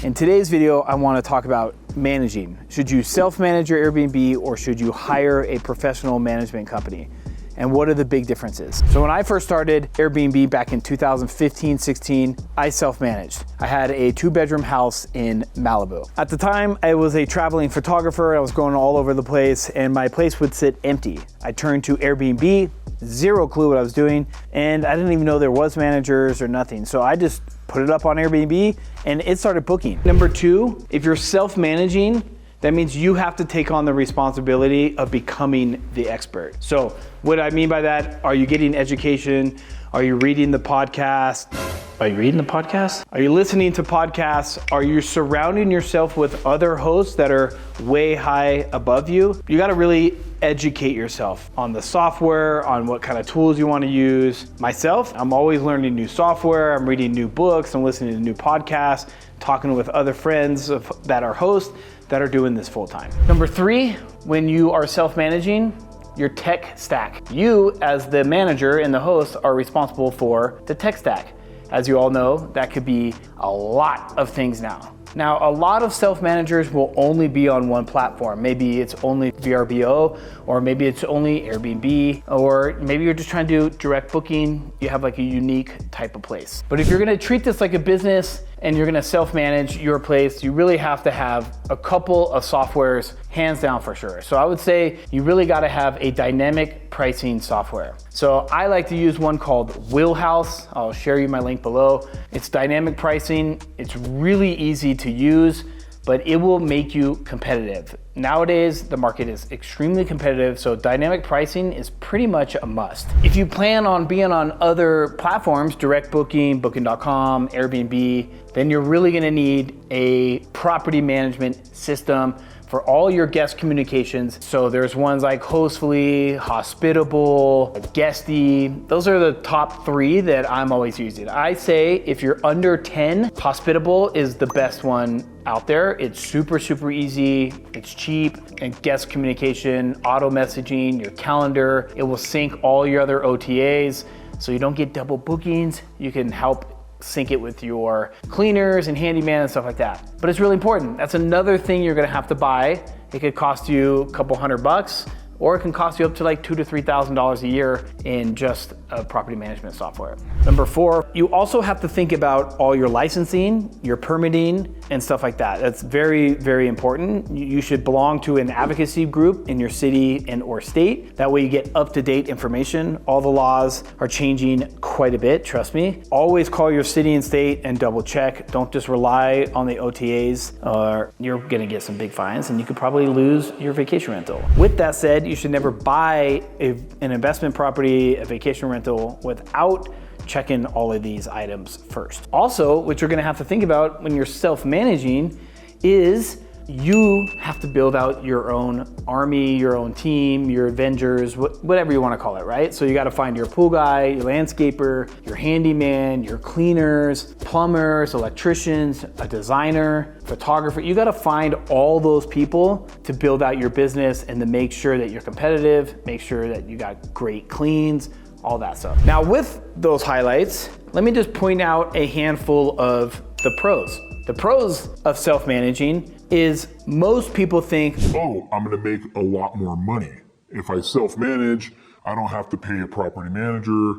In today's video, I want to talk about managing. Should you self-manage your Airbnb or should you hire a professional management company? And what are the big differences? So when I first started Airbnb back in 2015-16, I self-managed. I had a 2-bedroom house in Malibu. At the time, I was a traveling photographer. I was going all over the place and my place would sit empty. I turned to Airbnb, zero clue what I was doing, and I didn't even know there was managers or nothing. So I just put it up on Airbnb and it started booking. Number 2, if you're self-managing, that means you have to take on the responsibility of becoming the expert. So what I mean by that, are you getting education? Are you reading the podcast? Are you reading the podcast? Are you listening to podcasts? Are you surrounding yourself with other hosts that are way high above you? You gotta really educate yourself on the software, on what kind of tools you wanna use. Myself, I'm always learning new software, I'm reading new books, I'm listening to new podcasts, talking with other friends that are hosts that are doing this full time. Number 3, when you are self-managing, your tech stack. You, as the manager and the host, are responsible for the tech stack. As you all know, that could be a lot of things now. Now, a lot of self-managers will only be on one platform. Maybe it's only VRBO, or maybe it's only Airbnb, or maybe you're just trying to do direct booking. You have like a unique type of place. But if you're gonna treat this like a business and you're gonna self-manage your place, you really have to have a couple of softwares, hands down for sure. So I would say you really gotta have a dynamic pricing software. So I like to use one called Wheelhouse. I'll share you my link below. It's dynamic pricing. It's really easy to use, but it will make you competitive. Nowadays, the market is extremely competitive, so dynamic pricing is pretty much a must. If you plan on being on other platforms, direct booking, booking.com, Airbnb, then you're really gonna need a property management system for all your guest communications. So there's ones like Hostfully, Hospitable, Guesty. Those are the top 3 that I'm always using. I say if you're under 10, Hospitable is the best one out there. It's super, super easy, it's cheap, and guest communication, auto messaging, your calendar. It will sync all your other OTAs so you don't get double bookings. You can help sync it with your cleaners and handyman and stuff like that. But it's really important. That's another thing you're gonna have to buy. It could cost you a couple $100, or it can cost you up to like $2,000 to $3,000 a year in just a property management software. Number 4, you also have to think about all your licensing, your permitting, and stuff like that. That's very, very important. You should belong to an advocacy group in your city and or state. That way you get up-to-date information. All the laws are changing quite a bit, trust me. Always call your city and state and double check. Don't just rely on the OTAs or you're gonna get some big fines and you could probably lose your vacation rental. With that said, you should never buy an investment property, a vacation rental, without checking all of these items first. Also, what you're gonna have to think about when you're self-managing is you have to build out your own army, your own team, your Avengers, whatever you wanna call it, right? So you gotta find your pool guy, your landscaper, your handyman, your cleaners, plumbers, electricians, a designer, photographer. You gotta find all those people to build out your business and to make sure that you're competitive, make sure that you got great cleans, all that stuff. Now with those highlights, let me just point out a handful of the pros. The pros of self-managing is most people think, oh, I'm gonna make a lot more money. If I self-manage, I don't have to pay a property manager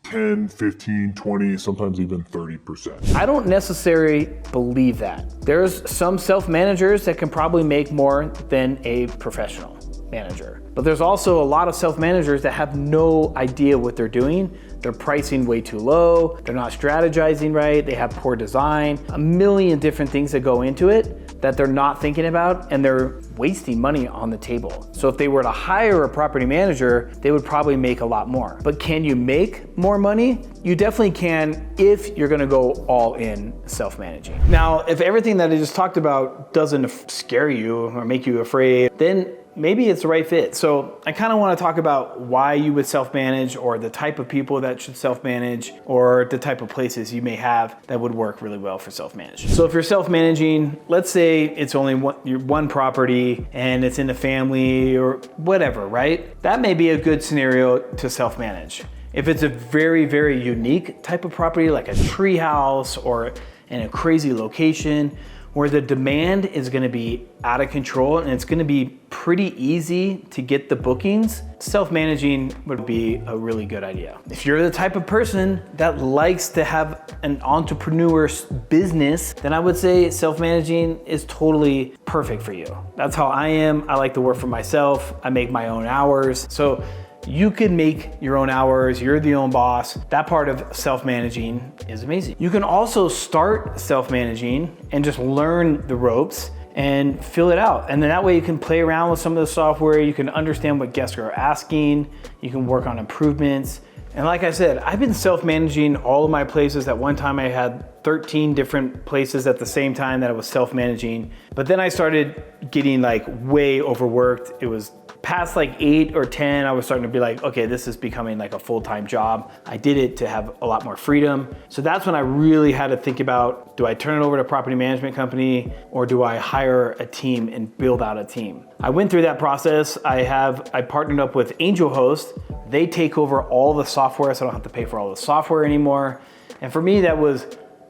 10, 15, 20, sometimes even 30%. I don't necessarily believe that. There's some self-managers that can probably make more than a professional manager. But there's also a lot of self-managers that have no idea what they're doing. They're pricing way too low, they're not strategizing right, they have poor design, a million different things that go into it that they're not thinking about, and they're wasting money on the table. So if they were to hire a property manager, they would probably make a lot more. But can you make more money? You definitely can if you're gonna go all in self-managing. Now, if everything that I just talked about doesn't scare you or make you afraid, then maybe it's the right fit. So I kind of want to talk about why you would self-manage, or the type of people that should self-manage, or the type of places you may have that would work really well for self-manage. So if you're self-managing, let's say it's only one property and it's in the family or whatever, right? That may be a good scenario to self-manage. If it's a very, very unique type of property, like a tree house or in a crazy location where the demand is gonna be out of control and it's gonna be pretty easy to get the bookings, self-managing would be a really good idea. If you're the type of person that likes to have an entrepreneur's business, then I would say self-managing is totally perfect for you. That's how I am. I like to work for myself. I make my own hours. So you can make your own hours, you're the own boss. That part of self-managing is amazing. You can also start self-managing and just learn the ropes and fill it out. And then that way you can play around with some of the software, you can understand what guests are asking, you can work on improvements. And like I said, I've been self-managing all of my places. At one time I had 13 different places at the same time that I was self-managing. But then I started getting like way overworked. It was past like 8 or 10, I was starting to be like, okay, this is becoming like a full-time job. I did it to have a lot more freedom. So that's when I really had to think about, do I turn it over to a property management company or do I hire a team and build out a team? I went through that process. I partnered up with Angel Host. They take over all the software, so I don't have to pay for all the software anymore. And for me, that was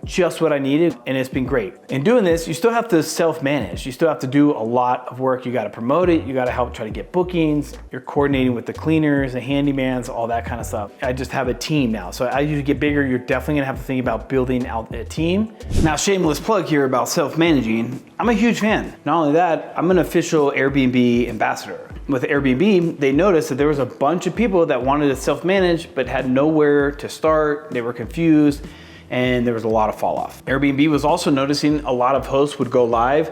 just what I needed, and it's been great. In doing this, you still have to self-manage. You still have to do a lot of work. You gotta promote it, you gotta help try to get bookings, you're coordinating with the cleaners, the handymans, all that kind of stuff. I just have a team now. So as you get bigger, you're definitely gonna have to think about building out a team. Now, shameless plug here about self-managing. I'm a huge fan. Not only that, I'm an official Airbnb ambassador. With Airbnb, they noticed that there was a bunch of people that wanted to self-manage but had nowhere to start, they were confused, and there was a lot of fall off. Airbnb was also noticing a lot of hosts would go live,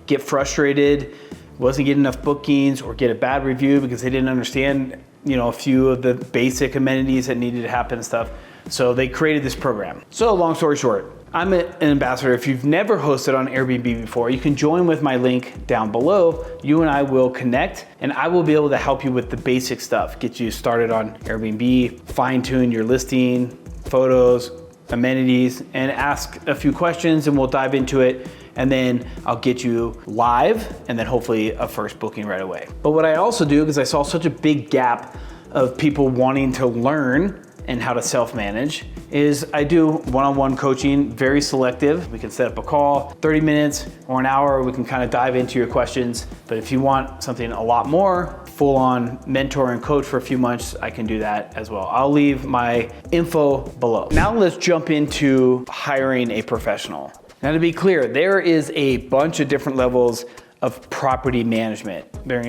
get frustrated, wasn't getting enough bookings or get a bad review because they didn't understand, a few of the basic amenities that needed to happen and stuff. So they created this program. So long story short, I'm an ambassador. If you've never hosted on Airbnb before, you can join with my link down below. You and I will connect and I will be able to help you with the basic stuff, get you started on Airbnb, fine tune your listing, photos, amenities, and ask a few questions and we'll dive into it. And then I'll get you live and then hopefully a first booking right away. But what I also do, because I saw such a big gap of people wanting to learn and how to self-manage, is I do one-on-one coaching, very selective. We can set up a call, 30 minutes or an hour, we can kind of dive into your questions. But if you want something a lot more, full-on mentor and coach for a few months, I can do that as well. I'll leave my info below. Now let's jump into hiring a professional. Now to be clear, there is a bunch of different levels of property management. There,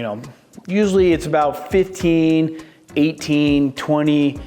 usually it's about 15, 18, 20,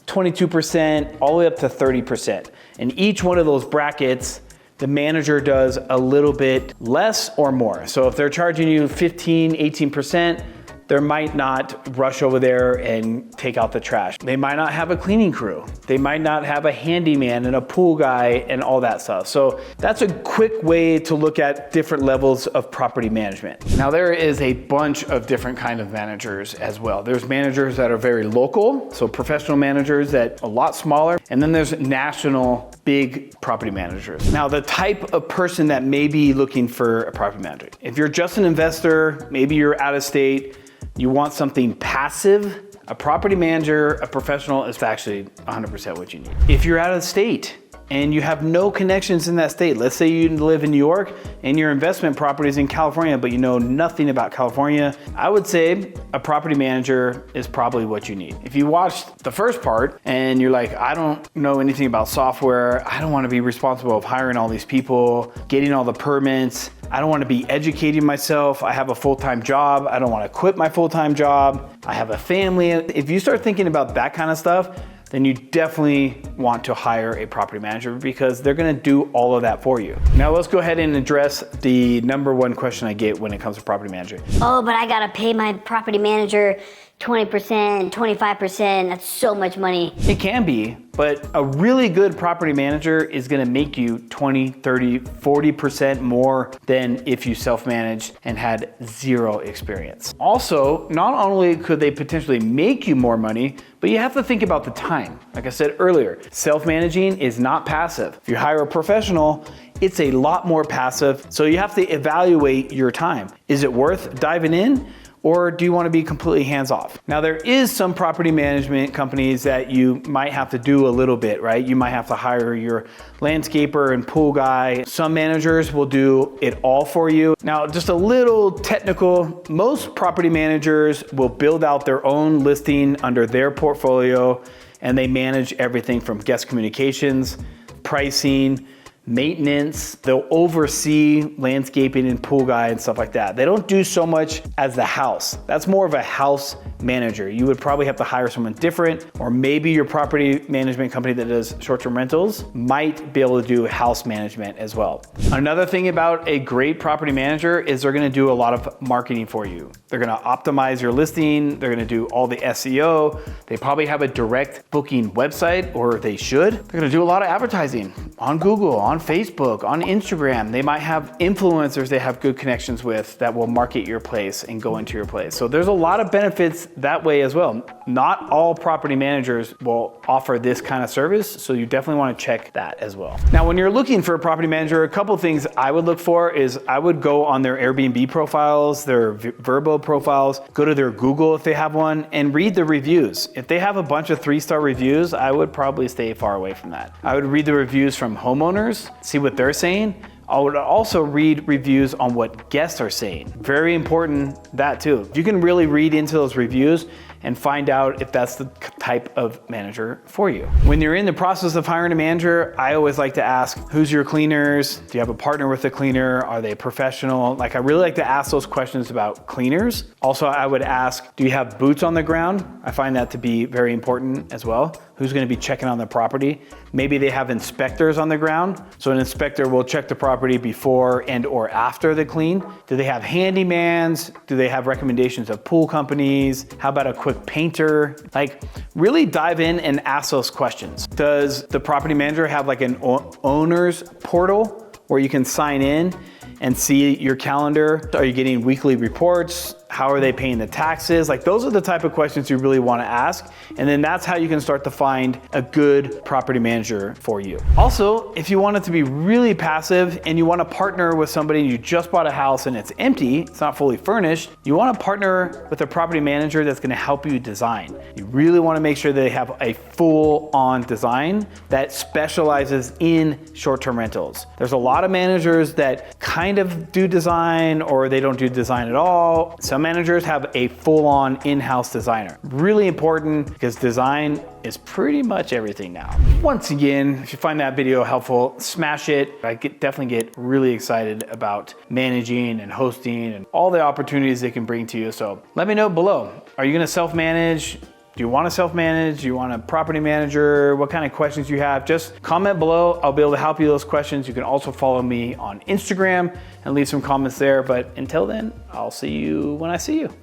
22%, all the way up to 30%. And each one of those brackets, the manager does a little bit less or more. So if they're charging you 15, 18%, they might not rush over there and take out the trash. They might not have a cleaning crew. They might not have a handyman and a pool guy and all that stuff. So that's a quick way to look at different levels of property management. Now there is a bunch of different kind of managers as well. There's managers that are very local, so professional managers that are a lot smaller, and then there's national big property managers. Now the type of person that may be looking for a property manager. If you're just an investor, maybe you're out of state, you want something passive, a property manager, a professional is actually 100% what you need. If you're out of state and you have no connections in that state, let's say you live in New York and your investment property is in California, but you know nothing about California, I would say a property manager is probably what you need. If you watched the first part and you're like, I don't know anything about software, I don't want to be responsible of hiring all these people, getting all the permits, I don't want to be educating myself, I have a full-time job, I don't want to quit my full-time job, I have a family. If you start thinking about that kind of stuff, then you definitely want to hire a property manager because they're gonna do all of that for you. Now let's go ahead and address the number one question I get when it comes to property management. Oh, but I gotta pay my property manager 20%, 25%, that's so much money. It can be, but a really good property manager is gonna make you 20, 30, 40% more than if you self-managed and had zero experience. Also, not only could they potentially make you more money, but you have to think about the time. Like I said earlier, self-managing is not passive. If you hire a professional, it's a lot more passive, so you have to evaluate your time. Is it worth diving in? or do you want to be completely hands-off? Now, there is some property management companies that you might have to do a little bit, right? You might have to hire your landscaper and pool guy. Some managers will do it all for you. Now, just a little technical, most property managers will build out their own listing under their portfolio, and they manage everything from guest communications, pricing, maintenance. They'll oversee landscaping and pool guy and stuff like that. They don't do so much as the house. That's more of a house manager. You would probably have to hire someone different, or maybe your property management company that does short-term rentals might be able to do house management as well. Another thing about a great property manager is they're gonna do a lot of marketing for you. They're gonna optimize your listing. They're gonna do all the SEO. They probably have a direct booking website, or they should. They're gonna do a lot of advertising on Google, on Facebook, on Instagram. They might have influencers they have good connections with that will market your place and go into your place. So there's a lot of benefits that way as well. Not all property managers will offer this kind of service, so you definitely want to check that as well. Now, when you're looking for a property manager, a couple things I would look for is I would go on their Airbnb profiles, their Vrbo profiles, go to their Google if they have one, and read the reviews. If they have a bunch of 3-star reviews, I would probably stay far away from that. I would read the reviews from homeowners, see what they're saying. I would also read reviews on what guests are saying. Very important, that too. You can really read into those reviews and find out if that's the type of manager for you. When you're in the process of hiring a manager, I always like to ask, who's your cleaners? Do you have a partner with a cleaner? Are they professional? Like, I really like to ask those questions about cleaners. Also, I would ask, do you have boots on the ground? I find that to be very important as well. Who's gonna be checking on the property? Maybe they have inspectors on the ground. So an inspector will check the property before and or after the clean. Do they have handymans? Do they have recommendations of pool companies? How about a quick painter? Like, really dive in and ask those questions. Does the property manager have like an owner's portal where you can sign in and see your calendar? Are you getting weekly reports? How are they paying the taxes? Like, those are the type of questions you really want to ask. And then that's how you can start to find a good property manager for you. Also, if you want it to be really passive and you want to partner with somebody, you just bought a house and it's empty, it's not fully furnished, you want to partner with a property manager that's going to help you design. You really want to make sure they have a full-on design that specializes in short-term rentals. There's a lot of managers that kind of do design, or they don't do design at all. Some managers have a full-on in-house designer. Really important, because design is pretty much everything now. Once again, if you find that video helpful, smash it. I definitely get really excited about managing and hosting and all the opportunities they can bring to you. So let me know below. Are you gonna self-manage? Do you want to self-manage? Do you want a property manager? What kind of questions you have? Just comment below. I'll be able to help you with those questions. You can also follow me on Instagram and leave some comments there. But until then, I'll see you when I see you.